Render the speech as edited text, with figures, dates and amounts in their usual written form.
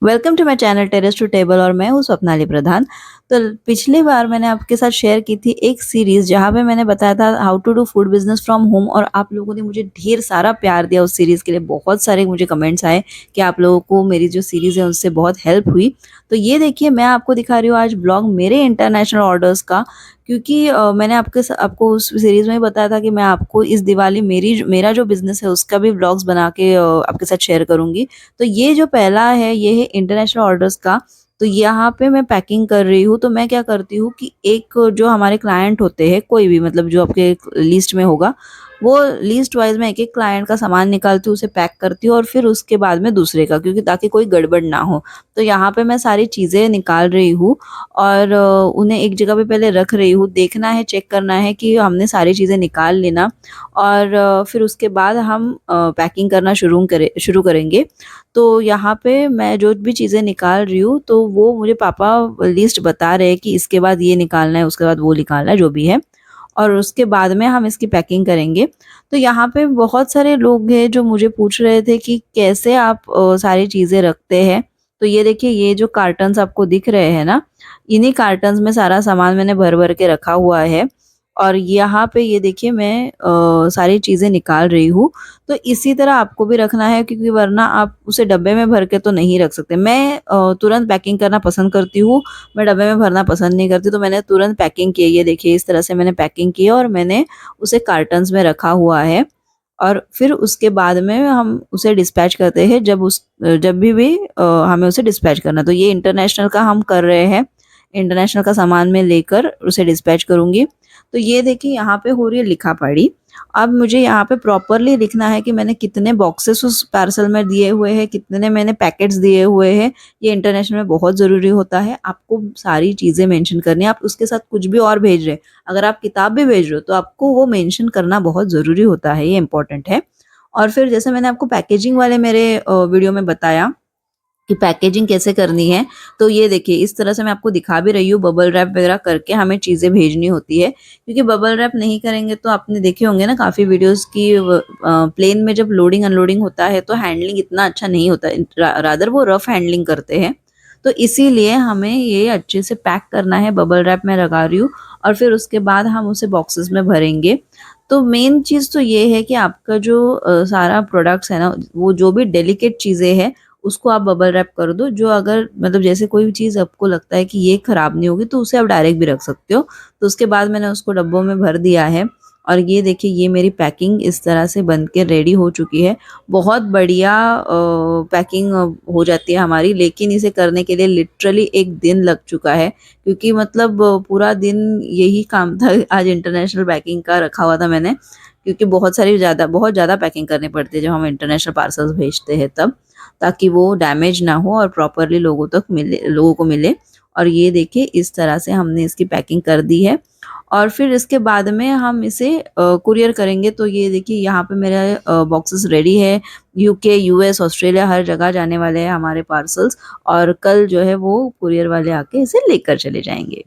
Welcome to my channel terrace to table और मैं हूँ स्वप्नाली प्रधान। तो पिछली बार मैंने आपके साथ शेयर की थी एक सीरीज़ जहाँ पे मैंने बताया था how to do food business from home और आप लोगों ने मुझे ढेर सारा प्यार दिया उस सीरीज़ के लिए। बहुत सारे मुझे कमेंट्स आए कि आप लोगों को मेरी जो सीरीज़ है उससे बहुत हेल्प हुई। तो ये देखिए मैं आपको दिखा रही हूँ आज ब्लॉग मेरे इंटरनेशनल ऑर्डर्स का, क्योंकि मैंने आपको उस सीरीज़ में ही बताया था कि मैं आपको इस दिवाली मेरा जो बिज़नेस है उसका भी व्लॉग्स बना के आपके साथ शेयर करूँगी। तो ये जो पहला है ये है इंटरनेशनल ऑर्डर्स का। तो यहाँ पे मैं पैकिंग कर रही हूँ, तो मैं क्या करती हूँ कि एक जो हमारे क्लाइंट होते हैं कोई भी, मतलब जो आपके लिस्ट में होगा, वो लिस्ट वाइज मैं एक-एक क्लाइंट का सामान निकालती हूँ, उसे पैक करती हूँ और फिर उसके बाद में दूसरे का, क्योंकि ताकि कोई गड़बड़ ना हो। तो यहाँ पे मैं सारी चीज़ें निकाल रही हूँ और उन्हें एक जगह पे पहले रख रही हूँ। देखना है, चेक करना है कि हमने सारी चीज़ें निकाल ली ना, और फिर उसके बाद हम पैकिंग करना शुरू करेंगे। तो यहाँ पे मैं जो भी चीज़ें निकाल रही हूँ, तो वो मुझे पापा लिस्ट बता रहे हैं कि इसके बाद ये निकालना है, उसके बाद वो निकालना है, जो भी है, और उसके बाद में हम इसकी पैकिंग करेंगे। तो यहाँ पे बहुत सारे लोग हैं जो मुझे पूछ रहे थे कि कैसे आप सारी चीज़ें रखते हैं। तो ये देखिए, ये जो कार्टन्स आपको दिख रहे हैं ना, इन्हीं कार्टन्स में सारा सामान मैंने भर-भर के रखा हुआ है और यहाँ पे ये देखिए मैं सारी चीज़ें निकाल रही हूँ। तो इसी तरह आपको भी रखना है, क्योंकि वरना आप उसे डब्बे में भर के तो नहीं रख सकते। मैं तुरंत पैकिंग करना पसंद करती हूँ, मैं डब्बे में भरना पसंद नहीं करती, तो मैंने तुरंत पैकिंग की है। ये देखिए इस तरह से मैंने पैकिंग की है और मैंने उसे कार्टन्स में रखा हुआ है और फिर उसके बाद में हम उसे डिस्पैच करते हैं जब भी हमें उसे डिस्पैच करना। तो ये इंटरनेशनल का हम कर रहे हैं, इंटरनेशनल का सामान मैं लेकर उसे डिस्पैच करूँगी। तो ये देखिए यहाँ पे हो रही है लिखा-पढ़ी। अब मुझे यहाँ पे प्रॉपरली लिखना है कि मैंने कितने बॉक्सेस उस पार्सल में दिए हुए हैं, कितने मैंने पैकेट्स दिए हुए हैं। ये इंटरनेशनल में बहुत ज़रूरी होता है, आपको सारी चीज़ें मेंशन करनी है। आप उसके साथ कुछ भी और भेज रहे हैं, अगर आप किताब भी भेज रहे हो तो आपको वो मेंशन करना बहुत ज़रूरी होता है, ये इम्पोर्टेंट है। और फिर जैसे मैंने आपको पैकेजिंग वाले मेरे वीडियो में बताया कि पैकेजिंग कैसे करनी है, तो ये देखिए इस तरह से मैं आपको दिखा भी रही हूँ, बबल रैप वगैरह करके हमें चीज़ें भेजनी होती है। क्योंकि बबल रैप नहीं करेंगे तो आपने देखे होंगे ना काफ़ी वीडियोज़ की प्लेन में जब लोडिंग अनलोडिंग होता है तो हैंडलिंग इतना अच्छा नहीं होता, रादर वो रफ हैंडलिंग करते हैं। तो इसीलिए हमें ये अच्छे से पैक करना है, बबल रैप मैं लगा रही हूँ और फिर उसके बाद हम उसे बॉक्सेस में भरेंगे। तो मेन चीज़ तो ये है कि आपका जो सारा प्रोडक्ट्स है ना, वो जो भी डेलिकेट चीज़ें हैं उसको आप बबल रैप कर दो। जो अगर मतलब जैसे कोई भी चीज़ आपको लगता है कि ये खराब नहीं होगी तो उसे आप डायरेक्ट भी रख सकते हो। तो उसके बाद मैंने उसको डब्बों में भर दिया है और ये देखिए ये मेरी पैकिंग इस तरह से बन के रेडी हो चुकी है। बहुत बढ़िया पैकिंग हो जाती है हमारी, लेकिन इसे करने के लिए लिटरली 1 दिन लग चुका है, क्योंकि मतलब पूरा दिन यही काम था। आज इंटरनेशनल पैकिंग का रखा हुआ था मैंने, क्योंकि बहुत ज़्यादा पैकिंग करनी पड़ती है जब हम इंटरनेशनल पार्सल्स भेजते हैं तब, ताकि वो डैमेज ना हो और प्रॉपरली लोगों को मिले। और ये देखिए इस तरह से हमने इसकी पैकिंग कर दी है और फिर इसके बाद में हम इसे कुरियर करेंगे। तो ये देखिए यहाँ पे मेरा बॉक्सेस रेडी है। यूके, यूएस, ऑस्ट्रेलिया हर जगह जाने वाले हैं हमारे पार्सल्स और कल जो है वो कुरियर वाले आके इसे लेकर चले जाएँगे।